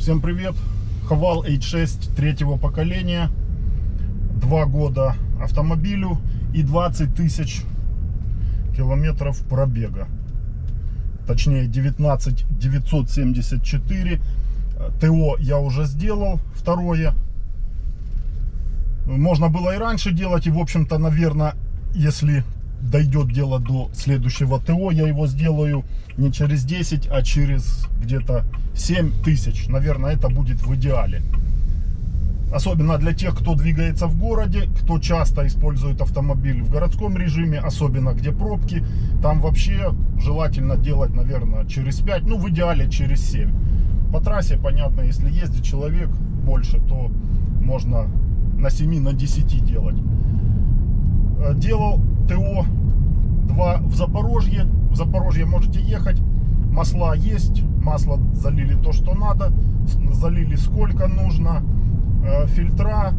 Всем привет! Haval H6 третьего поколения, 2 года автомобилю и 20 тысяч километров пробега. Точнее 19 974. ТО я уже сделал, второе. Можно было и раньше делать, и в общем-то, наверное, если дойдет дело до следующего ТО, я его сделаю не через 10, а через где-то 7 тысяч. Наверное, это будет в идеале. Особенно для тех, кто двигается в городе, кто часто использует автомобиль в городском режиме, особенно где пробки. Там вообще желательно делать, наверное, через 5, ну в идеале через 7. По трассе, понятно, если ездит человек больше, то можно на 7, на 10 делать. Делал ТО 2 в Запорожье. В Запорожье можете ехать. Масла есть. Масло залили то, что надо. Залили сколько нужно. Фильтра.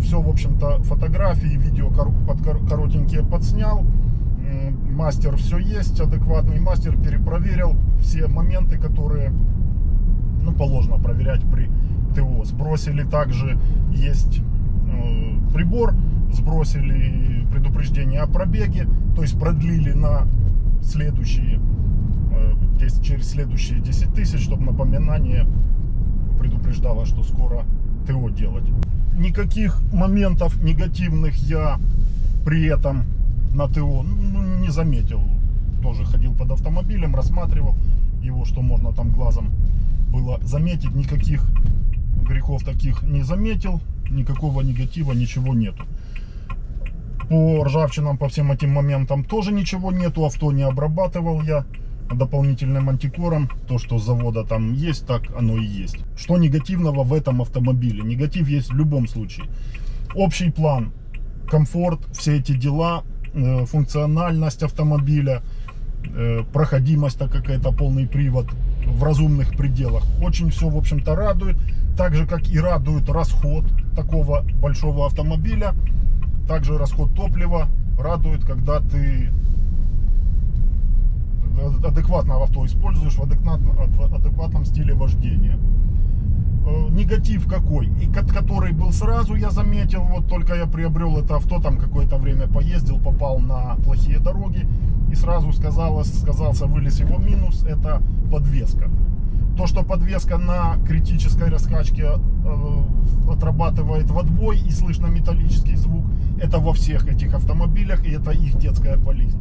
Все, в общем-то, фотографии, видео коротенькие подснял. Мастер все есть. Адекватный мастер перепроверил все моменты, которые положено проверять при ТО. Сбросили также, есть прибор. Сбросили предупреждение о пробеге, то есть продлили на следующие, через следующие 10 тысяч, чтобы напоминание предупреждало, что скоро ТО делать. Никаких моментов негативных я при этом на ТО не заметил. Тоже ходил под автомобилем, рассматривал его, что можно там глазом было заметить. Никаких грехов таких не заметил, никакого негатива, ничего нету. По ржавчинам, по всем этим моментам тоже ничего нету. Авто не обрабатывал я дополнительным антикором. То, что с завода там есть, так оно и есть. Что негативного в этом автомобиле? Негатив есть в любом случае. Общий план, комфорт, все эти дела, функциональность автомобиля, проходимость, так как это полный привод в разумных пределах. Очень все, в общем-то, радует. Так же, как и радует расход такого большого автомобиля. Также расход топлива радует, когда ты адекватно авто используешь в адекватном стиле вождения. Негатив какой? И который был сразу, я заметил, вот только я приобрел это авто, там какое-то время поездил, попал на плохие дороги, и сразу сказался вылез его минус, это подвеска. То, что подвеска на критической раскачке отрабатывает в отбой и слышно металлический звук, это во всех этих автомобилях, и это их детская болезнь.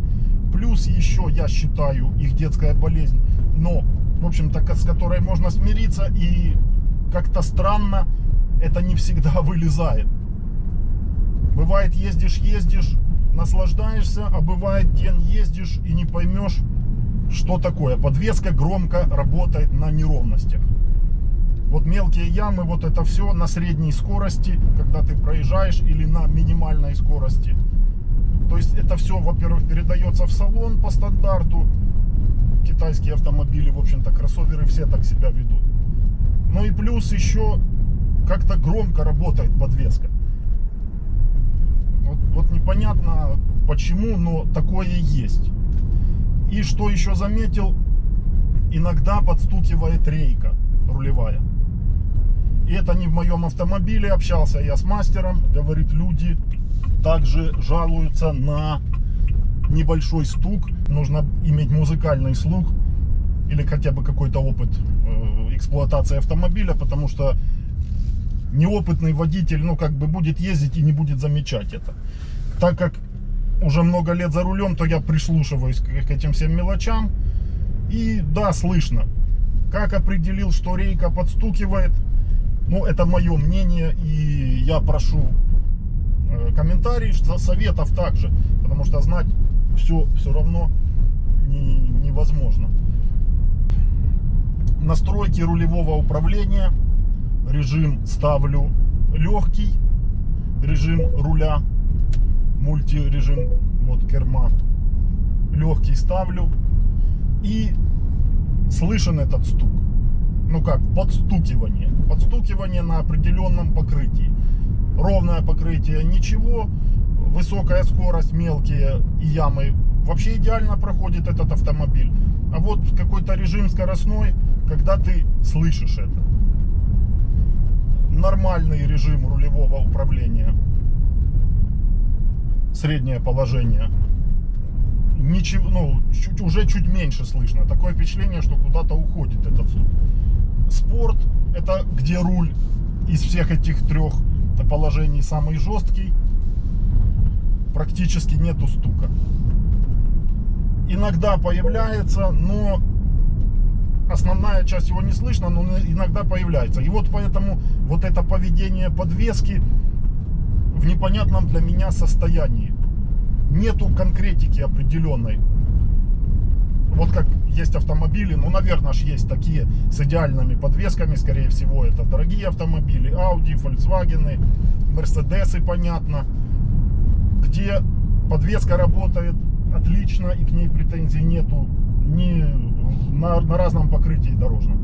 Плюс еще, я считаю, их детская болезнь, но, в общем-то, с которой можно смириться, и как-то странно, это не всегда вылезает. Бывает, ездишь, наслаждаешься, а бывает, день ездишь и не поймешь, что такое. Подвеска громко работает на неровностях. Вот мелкие ямы, вот это все на средней скорости, когда ты проезжаешь, или на минимальной скорости. То есть это все, во-первых, передается в салон по стандарту. Китайские автомобили, в общем-то, кроссоверы все так себя ведут. Ну и плюс еще как-то громко работает подвеска. Вот непонятно почему, но такое есть. И что еще заметил, иногда подстукивает рейка рулевая. И это не в моем автомобиле, общался я с мастером, говорит, люди также жалуются на небольшой стук. Нужно иметь музыкальный слух или хотя бы какой-то опыт эксплуатации автомобиля, потому что неопытный водитель, будет ездить и не будет замечать это. Так как уже много лет за рулем, то я прислушиваюсь к этим всем мелочам. И да, слышно. Как определил, что рейка подстукивает, это мое мнение. И я прошу комментарий, советов также. Потому что знать все равно невозможно. Настройки рулевого управления. Режим ставлю легкий. Режим руля. Мультирежим, вот керма, легкий ставлю, и слышен этот стук, подстукивание на определенном покрытии. Ровное покрытие ничего, высокая скорость, мелкие ямы, вообще идеально проходит этот автомобиль. А вот какой-то режим скоростной, когда ты слышишь это. нормальный режим рулевого управления, среднее положение, ничего, ну, уже чуть меньше слышно. Такое впечатление, что куда-то уходит этот стук. Спорт — это где руль из всех этих трех положений самый жесткий. Практически нету стука. Иногда появляется, но основная часть его не слышно, но иногда появляется. И вот поэтому вот это поведение подвески в непонятном для меня состоянии. Нету конкретики определенной. Вот как есть автомобили, ну, наверное, ж есть такие с идеальными подвесками, скорее всего, это дорогие автомобили, Audi, Volkswagen, Mercedes, понятно, где подвеска работает отлично и к ней претензий нету ни на разном покрытии дорожном.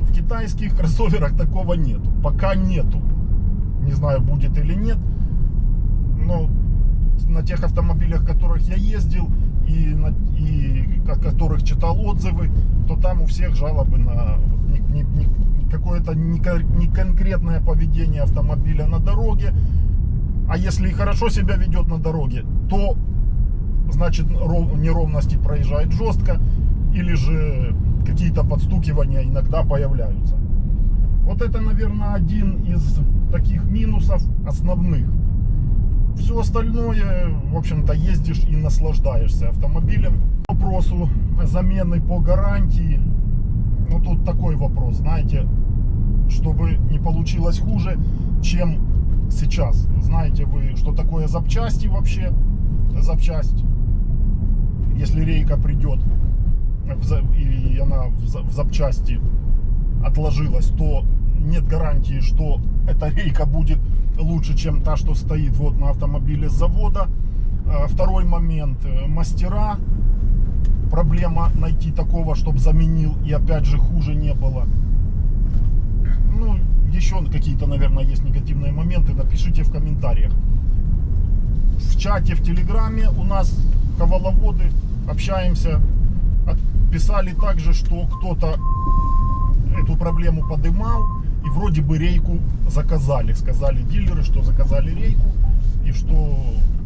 В китайских кроссоверах такого нету, пока нету. Не знаю, будет или нет, но на тех автомобилях, в которых я ездил и о которых читал отзывы, то там у всех жалобы на какое-то неконкретное поведение автомобиля на дороге. А если и хорошо себя ведет на дороге, то значит неровности проезжает жестко, или же какие-то подстукивания иногда появляются. Вот это, наверное, один из таких минусов основных. Все остальное, в общем-то, ездишь и наслаждаешься автомобилем. К вопросу замены по гарантии, ну тут такой вопрос, знаете, чтобы не получилось хуже, чем сейчас. Знаете вы, что такое запчасти вообще? Запчасть, если рейка придет и она в запчасти отложилась, то нет гарантии, что эта рейка будет лучше, чем та, что стоит вот на автомобиле с завода. Второй момент, мастера. Проблема найти такого, чтобы заменил и опять же хуже не было. Ну, еще какие-то, наверное, есть негативные моменты. Напишите в комментариях. В чате, в Телеграме у нас хаваловоды, общаемся. Писали также, что кто-то эту проблему подымал и вроде бы рейку заказали. Сказали дилеры, что заказали рейку и что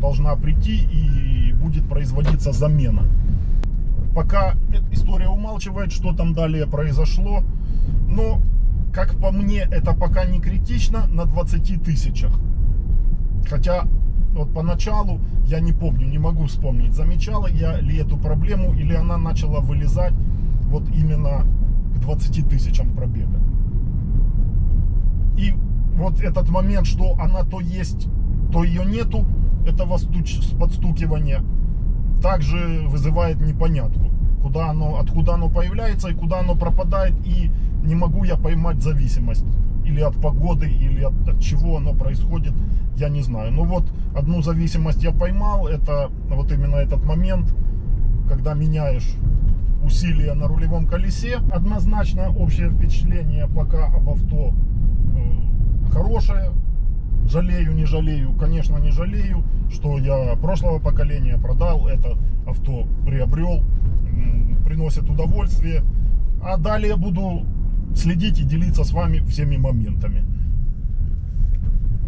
должна прийти и будет производиться замена. Пока история умалчивает, что там далее произошло, но, как по мне, это пока не критично на 20 тысячах. Хотя вот поначалу, я не помню, не могу вспомнить, замечала я ли эту проблему, или она начала вылезать вот именно к 20 тысячам пробега. И вот этот момент, что она то есть, то ее нету, этого подстукивания, также вызывает непонятку, откуда оно появляется и куда оно пропадает, и не могу я поймать зависимость. Или от погоды, или от чего оно происходит, я не знаю. Но вот одну зависимость я поймал, это вот именно этот момент, когда меняешь усилия на рулевом колесе. Однозначно общее впечатление пока об авто хорошее. Жалею, не жалею? Конечно, не жалею, что я прошлого поколения продал, это авто приобрел, приносит удовольствие. А далее буду следить и делиться с вами всеми моментами.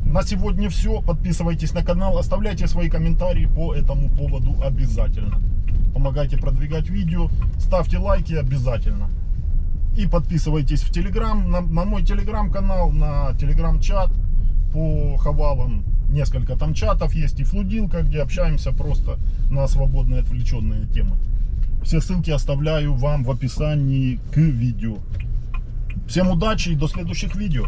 На сегодня все. Подписывайтесь на канал, оставляйте свои комментарии по этому поводу обязательно. Помогайте продвигать видео, ставьте лайки обязательно. И подписывайтесь в Телеграм, на мой Телеграм-канал, на Телеграм-чат по хавалам. Несколько там чатов есть и флудилка, где общаемся просто на свободные отвлеченные темы. Все ссылки оставляю вам в описании к видео. Всем удачи и до следующих видео.